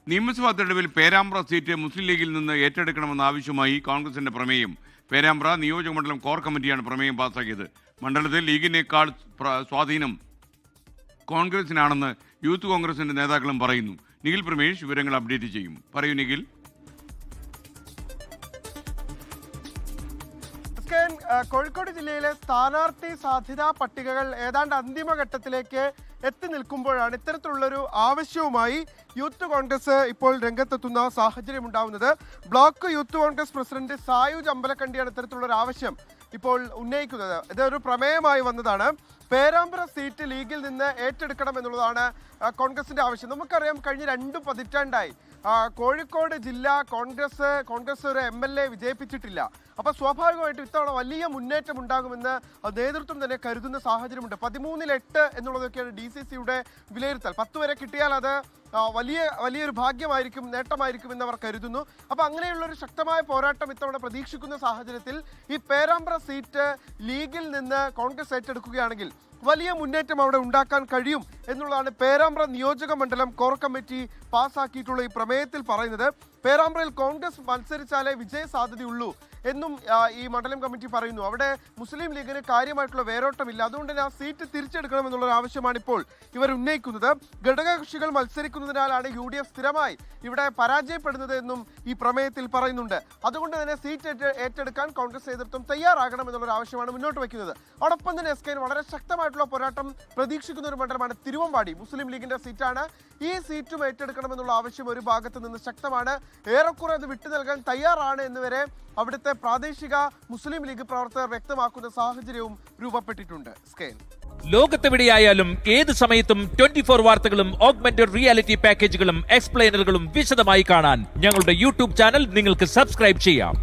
നിയമസഭാ തെരഞ്ഞെടുപ്പിൽ പേരാമ്പ്ര സീറ്റ് മുസ്ലിം ലീഗിൽ നിന്ന് ഏറ്റെടുക്കണമെന്ന ആവശ്യമായി കോൺഗ്രസിന്റെ പ്രമേയം. പേരാമ്പ്ര നിയോജക മണ്ഡലം കോർ കമ്മിറ്റിയാണ് പ്രമേയം പാസാക്കിയത്. മണ്ഡലത്തിൽ ലീഗിനേക്കാൾ സ്വാധീനം കോൺഗ്രസിനാണെന്ന് യൂത്ത് കോൺഗ്രസിന്റെ നേതാക്കളും പറയുന്നു. നിഖിൽ പ്രമേഷ് വിവരങ്ങൾ അപ്ഡേറ്റ് ചെയ്യും. പറയൂ നിഖിൽ. കോഴിക്കോട് ജില്ലയിലെ സ്ഥാനാർത്ഥി സാധ്യതാ പട്ടികകൾ ഏതാണ്ട് അന്തിമഘട്ടത്തിലേക്ക് എത്തി നിൽക്കുമ്പോഴാണ് ഇത്തരത്തിലുള്ളൊരു ആവശ്യവുമായി യൂത്ത് കോൺഗ്രസ് ഇപ്പോൾ രംഗത്തെത്തുന്ന സാഹചര്യം ഉണ്ടാവുന്നത്. Block youth Congress president Sayuj അമ്പലക്കണ്ടിയാണ് ഇത്തരത്തിലുള്ളൊരു ആവശ്യം ഇപ്പോൾ ഉന്നയിക്കുന്നത്. ഇതൊരു പ്രമേയമായി വന്നതാണ്. പേരാമ്പ്ര സീറ്റ് ലീഗിൽ നിന്ന് ഏറ്റെടുക്കണം എന്നുള്ളതാണ് കോൺഗ്രസിന്റെ ആവശ്യം. നമുക്കറിയാം, കഴിഞ്ഞ 2 പതിറ്റാണ്ടായി കോഴിക്കോട് ജില്ല കോൺഗ്രസ് ഒരു MLA വിജയിപ്പിച്ചിട്ടില്ല. അപ്പോൾ സ്വാഭാവികമായിട്ടും ഇത്തവണ വലിയ മുന്നേറ്റം ഉണ്ടാകുമെന്ന് നേതൃത്വം തന്നെ കരുതുന്ന സാഹചര്യമുണ്ട്. 13-8 എന്നുള്ളതൊക്കെയാണ് DCCയുടെ വിലയിരുത്തൽ. 10 വരെ കിട്ടിയാൽ അത് വലിയൊരു ഭാഗ്യമായിരിക്കും, നേട്ടമായിരിക്കും എന്ന് അവർ കരുതുന്നു. അപ്പോൾ അങ്ങനെയുള്ളൊരു ശക്തമായ പോരാട്ടം ഇത്തവണ പ്രതീക്ഷിക്കുന്ന സാഹചര്യത്തിൽ ഈ പേരാമ്പ്ര സീറ്റ് ലീഗിൽ നിന്ന് കോൺഗ്രസ് ഏറ്റെടുക്കുകയാണെങ്കിൽ വലിയ മുന്നേറ്റം അവിടെ ഉണ്ടാക്കാൻ കഴിയും എന്നുള്ളതാണ് പേരാമ്പ്ര നിയോജക മണ്ഡലം കോർ കമ്മിറ്റി പാസ്സാക്കിയിട്ടുള്ള ഈ പ്രമേയത്തിൽ പറയുന്നത്. പേരാമ്പ്രയിൽ കോൺഗ്രസ് മത്സരിച്ചാലേ വിജയ സാധ്യതയുള്ളൂ എന്നും ഈ മണ്ഡലം കമ്മിറ്റി പറയുന്നു. അവിടെ മുസ്ലിം ലീഗിന് കാര്യമായിട്ടുള്ള വേരോട്ടമില്ല. അതുകൊണ്ട് തന്നെ ആ സീറ്റ് തിരിച്ചെടുക്കണം എന്നുള്ളൊരു ആവശ്യമാണ് ഇപ്പോൾ ഇവർ ഉന്നയിക്കുന്നത്. ഘടകകക്ഷികൾ മത്സരിക്കുന്നതിനാലാണ് UDF സ്ഥിരമായി ഇവിടെ പരാജയപ്പെടുന്നത് എന്നും ഈ പ്രമേയത്തിൽ പറയുന്നുണ്ട്. അതുകൊണ്ട് തന്നെ സീറ്റ് ഏറ്റെടുക്കാൻ കോൺഗ്രസ് നേതൃത്വം തയ്യാറാകണം എന്നുള്ളൊരു ആവശ്യമാണ് മുന്നോട്ട് വയ്ക്കുന്നത്. അതോടൊപ്പം തന്നെ SKN വളരെ ശക്തമായിട്ടുള്ള പോരാട്ടം പ്രതീക്ഷിക്കുന്ന ഒരു മണ്ഡലമാണ് തിരുവമ്പാടി. മുസ്ലിം ലീഗിന്റെ സീറ്റാണ്. ഈ സീറ്റും ഏറ്റെടുക്കണമെന്നുള്ള ആവശ്യം ഒരു ഭാഗത്ത് നിന്ന് ശക്തമാണ്. ഏറെക്കുറെ അത് വിട്ടു നൽകാൻ തയ്യാറാണ് എന്നുവരെ അവിടുത്തെ പ്രാദേശിക മുസ്ലിം ലീഗ് പ്രവർത്തകർ വ്യക്തമാക്കുന്ന സാഹചര്യവും രൂപപ്പെട്ടിട്ടുണ്ട്. ലോകത്തെവിടെയായാലും ഏത് സമയത്തും 24 വാർത്തകളും ഓഗ്മെന്റഡ് റിയാലിറ്റി പാക്കേജുകളും എക്സ്പ്ലെയിനറുകളും വിശദമായി കാണാൻ ഞങ്ങളുടെ YouTube ചാനൽ നിങ്ങൾക്ക് സബ്സ്ക്രൈബ് ചെയ്യാം.